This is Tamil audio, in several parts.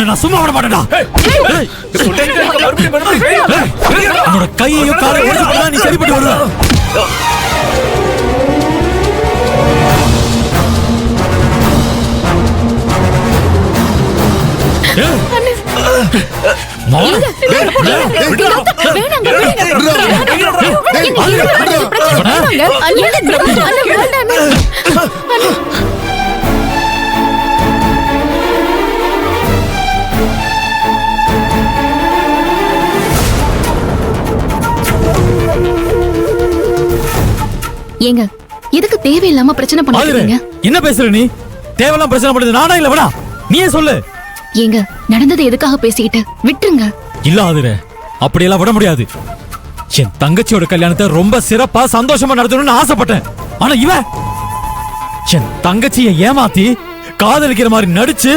உன்னை நான் சும்மா விட மாட்டேன்டா. உன்னோட கையையும் காலையும் உடைச்சு போட்டா நீ சரிப்பட்டு வருவ. ஏங்க எதுக்கு தேவையில்லாம பிரச்சனை பண்ணுறீங்க? என்ன பேசுற நீ? தேவையில்லாம பிரச்சனை பண்ணுறது நானா இல்ல வேணா? நீயே சொல்லு. ஏங்க நடந்தது எதுக்காக பேசிக்கிட்டு விட்டுருங்க. இல்ல ஆதிரே, அப்படியெல்லாம் விட முடியாது. என் தங்கச்சியோட கல்யாணத்தை ரொம்ப சிறப்பா சந்தோஷமா நடத்தணும்னு ஆசைப்பட்டேன். ஆனா இவன் என் தங்கச்சியை ஏமாத்தி காதலிக்கிற மாதிரி நடிச்சு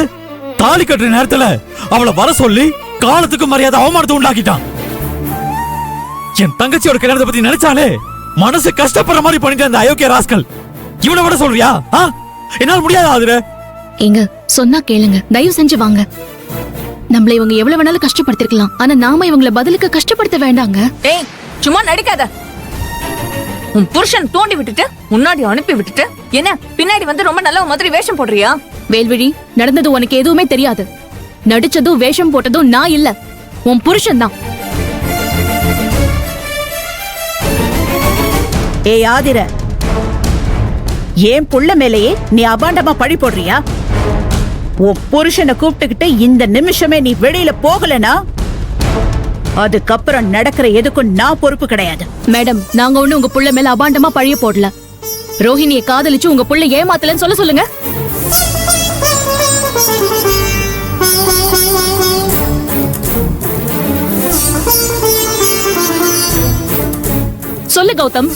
தாலி கட்டுற நேரத்துல அவளை வர சொல்லி காலத்துக்கு மரியாதை அவமானத்தை உண்டாக்கிட்டான். என் தங்கச்சியோட கல்யாணத்தை பத்தி நினைச்சாலே மனசு கஷ்டப்படுற மாதிரி பண்ணிட்டு அந்த அயோக்கிய ராஸ்கல் இவனை விட சொல்றியா? என்னால முடியாது ஆதிரே. ஏங்க சொன்னா கேளுங்க, தயவு செஞ்சு வாங்க. நம்மள இவங்க எவ்வளவு வேணாலும் கஷ்டப்படுத்திருக்கலாம், ஆனா நாம இவங்கள பதிலுக்கு கஷ்டப்படுத்த வேண்டாங்க. ஏய் சும்மா நடிக்காத. உன் புருஷன் தோண்டி விட்டுட்டு முன்னாடி அனுப்பி விட்டுட்டு என்ன பின்னாடி வந்து ரொம்ப நல்ல மாதிரி வேஷம் போடுறியா? வேல்விழி, நடந்தது உனக்கு எதுவுமே தெரியாது. நடிச்சதும் வேஷம் போட்டதும் நான் இல்ல, உன் புருஷன் தான். ஏய் ஆதிர, ஏன் புள்ள மேலேயே நீ அபாண்டமா பழி போடுறியா? உன் புருஷனை கூப்பிட்டுக்கிட்டு இந்த நிமிஷமே நீ வெளியில போகலனா அதுக்கப்புறம் நடக்கிற எதுக்கும் நான் பொறுப்பு கிடையாது. மேடம், நாங்க ஒண்ணு உங்க புள்ள மேல அபாண்டமா பழிய போடல. ரோஹிணியை காதலிச்சு உங்க புள்ள ஏமாத்தலன்னு சொல்ல சொல்லுங்க. சொல்லு கௌதம்,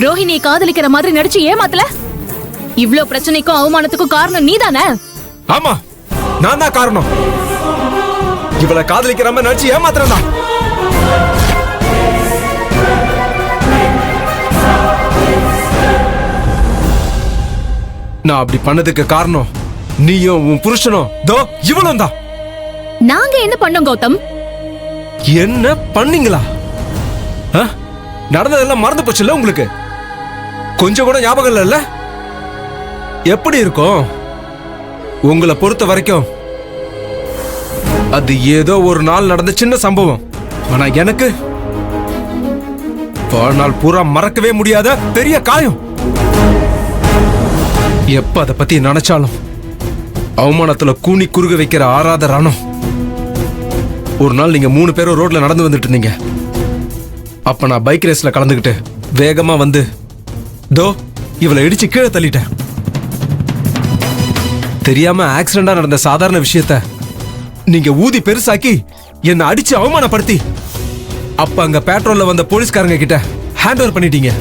ரோஹிணியை காதலிக்கிற மாதிரி நடிச்சு ஏமாத்தல? இவ்ளோ பிரச்சனைக்கும் அவமானத்துக்கும் காரணம் நீதானே? ஆமா, நான் தான் காரணம். இவளை காதலிக்கிற மாதிரி நடிச்சு ஏமாத்துறா. நான் அப்படி பண்ணதுக்கு காரணம் நீயும் உன் புருஷனும் தோ இவளும் தான். நாங்க என்ன பண்ணோம் கௌதம்? என்ன பண்ணீங்களா? நடந்ததெல்லாம் மறந்து போச்சுல்ல உங்களுக்கு? கொஞ்சம் கூட ஞாபகம் இல்ல? எப்படி இருக்கும்? உங்களை பொறுத்த வரைக்கும் அது ஏதோ ஒரு நாள் நடந்த சின்ன சம்பவம். ஆனா எனக்கு வாழ்நாள் பூரா மறக்கவே முடியாத பெரிய காயம். எப்ப அதை பத்தி நினைச்சாலும் அவமானத்துல கூனி குறுக வைக்கிற ஆறாத ரணம். ஒரு நாள் நீங்க 3 பேரும் ரோட்ல நடந்து வந்துட்டு இருந்தீங்க. அப்ப நான் பைக் ரேஸ்ல கலந்துகிட்டு வேகமா வந்து தோ இவளை இடிச்சு கீழே தள்ளிட்டேன். தெரியாம ஆக்சிடென்டா நடந்த சாதாரண விஷயத்த நீங்க ஊதி பெருசாக்கி என்ன அடிச்சு அவமானப்படுத்தி அப்ப அங்க பெட்ரோல்ல வந்த போலீஸ்காரங்க கிட்ட ஹேண்ட் ஓவர் பண்ணிட்டீங்க.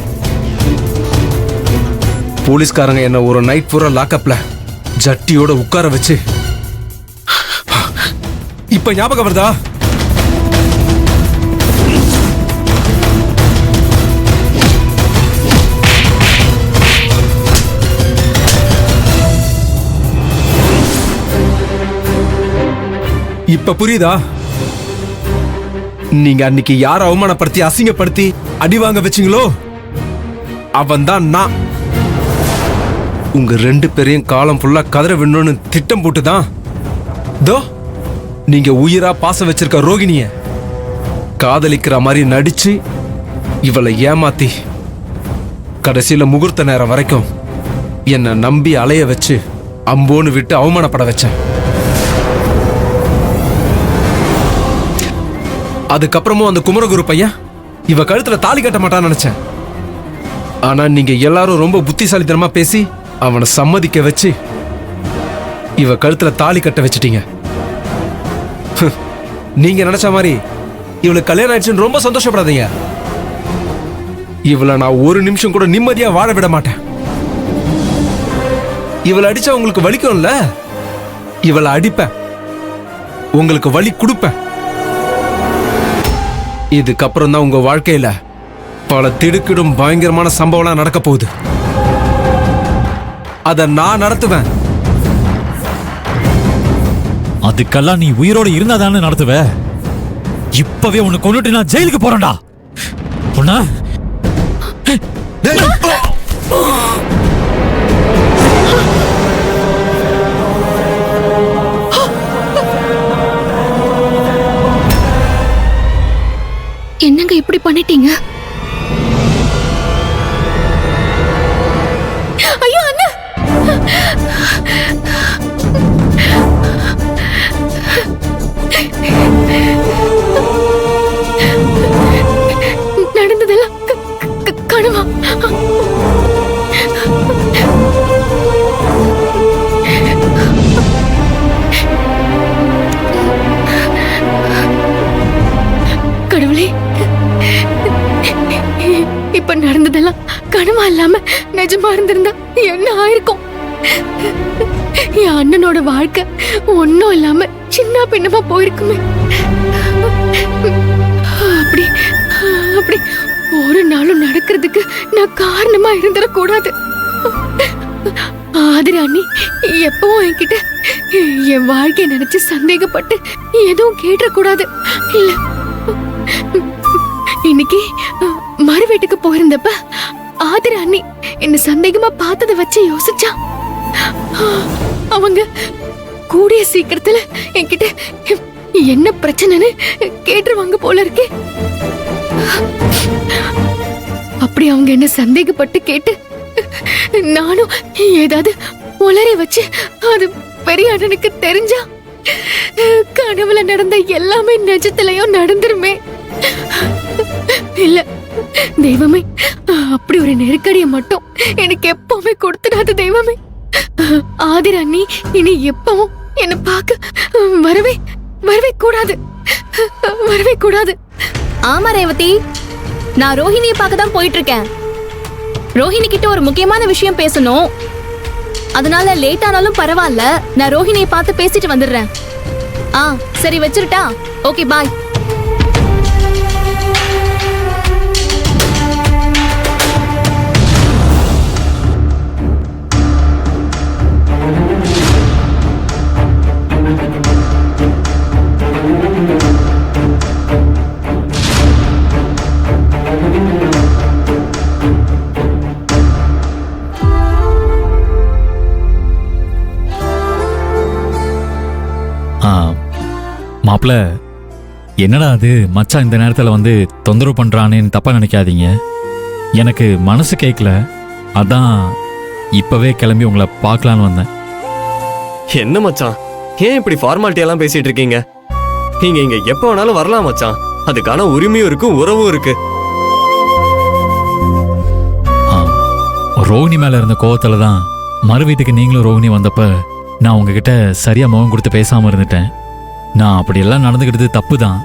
போலீஸ்காரங்க என்ன ஒரு நைட் பூரா லாக்அப்ல ஜட்டியோட உட்கார வச்சு இப்ப ஞாபகம் வருதா? இப்ப புரியுதா? நீங்க அன்னைக்கு யார அவமானப்படுத்தி அசிங்கப்படுத்தி அடி வாங்க வச்சீங்களோ அவன் தான் நான். உங்க 2 பேரையும் காலம் ஃபுல்லா கதற விடணும்னு திட்டம் போட்டுதான் தோ நீங்க உயிரா பாசம் வச்சிருக்க ரோகிணிய காதலிக்கிற மாதிரி நடிச்சு இவளை ஏமாத்தி கடைசியில முகூர்த்த நேரம் வரைக்கும் என்ன நம்பி அலைய வச்சு அம்போன்னு விட்டு அவமானப்பட வச்சேன். அதுக்கப்புறமும் அந்த குமரகுரு பையன் இவ கழுத்துல தாலி கட்ட மாட்டான்னு நினைச்சேன். ஆனா நீங்க எல்லாரும் ரொம்ப புத்திசாலித்தனமா பேசி அவனை சம்மதிக்க வச்சு இவ கழுத்துல தாலி கட்ட வச்சிட்டீங்க. நீங்க நினைச்ச மாதிரி இவளுக்கு கல்யாணம் ஆயிடுச்சுன்னு ரொம்ப சந்தோஷப்படாதீங்க. இவளை நான் ஒரு நிமிஷம் கூட நிம்மதியா வாழ விட மாட்டேன். இவளை அடிச்சா உங்களுக்கு வலிக்கும்ல, இவளை அடிப்பேன், உங்களுக்கு வலி கொடுப்பேன். இதுக்கப்புறம் தான் உங்க வாழ்க்கையில பல திடுக்கிடும் பயங்கரமான சம்பவம்லாம் நடக்க போகுது. அத நான் நடத்துவேன். அது இதுக்கெல்லாம் நீ உயிரோட இருந்தாதானே நடத்துவ. இப்பவே உன்னை கொண்டுட்டு நான் ஜெயிலுக்கு போறேன்டா. உன்ன டேய், என்னங்க இப்படி பண்ணிட்டீங்க? ஐயோ அண்ணா! நடந்ததெல்லாம் கனவா? கடவுளே, இப்ப நடந்ததெல்லாம் கனவா இல்லாம நிஜமா இருந்திருந்தா என்ன ஆயிருக்கும்? என் அண்ணனோட வாழ்க்கை ஒன்னும் இல்லாம சின்ன பின்னமா போயிருக்குமே. அப்படி அப்படி ஒரு நாளும் நடக்கிறதுக்கு நான் காரணமா இருந்துடக்கூடாது. ஆதிர அண்ணி எப்பவும் என்கிட்ட என் வாழ்க்கைய நினைச்சு சந்தேகப்பட்டு எதுவும் கேட்டக்கூடாது. இல்ல, இன்னைக்கு மறு வீட்டுக்கு போயிருந்தப்ப ஆதிர அண்ணி என்ன சந்தேகமா பார்த்ததை வச்சு யோசிச்சா. அவங்க கூடிய சீக்கிரத்துல என்கிட்ட என்ன பிரச்சனைன்னு கேட்டுருவாங்க போல இருக்கே. அப்படி அவங்க என்ன சந்தேகப்பட்டு கேட்டு நானும் ஏதாவது உளறி வச்சு அது பெரிய அண்ணனுக்கு தெரிஞ்சா கனவுல நடந்த எல்லாமே நிஜத்திலயும் நடந்துருமே. இல்ல தெய்வமே, அப்படி ஒரு நெருக்கடியை மட்டும் எனக்கு எப்பவுமே கொடுத்துடாது தெய்வமே. ஆதிர அண்ணி இனி எப்பவும் என்ன பார்க்க வரவே வரவே கூடாது, வரவே கூடாது. ஆமா ரேவதி, நான் ரோஹிணியை பார்க்க தான் போயிட்டு இருக்கேன். ரோஹிணி கிட்ட ஒரு முக்கியமான விஷயம் பேசணும். அதனால லேட் ஆனாலும் பரவாயில்ல, நான் ரோஹிணியை பார்த்து பேசிட்டு வந்துடுறேன். சரி வச்சிருட்டா? Okay bye. மாப்ள, என்னடா அது மச்சான் இந்த நேரத்துல வந்து தொந்தரவு பண்றானேன்னு தப்பா நினைக்காதீங்க. எனக்கு மனசு கேட்கல, அதான் இப்பவே கிளம்பி உங்களை பார்க்கலான்னு வந்தேன். என்ன மச்சான், ஏன் இப்படி ஃபார்மாலிட்டி எல்லாம் பேசிட்டு இருக்கீங்க? நீங்க இங்க எப்ப வேணாலும் வரலாம் மச்சான். அதுக்கான உரிமையும் இருக்கு, உறவும் இருக்கு. ரோஹிணி மேல இருந்த கோவத்துல தான் மறு வீட்டுக்கு நீங்களும் ரோஹிணி வந்தப்ப நான் உங்ககிட்ட சரியா முகம் கொடுத்து பேசாம இருந்துட்டேன். நான் அப்படியெல்லாம் நடந்துக்கிட்டது தப்பு தான்.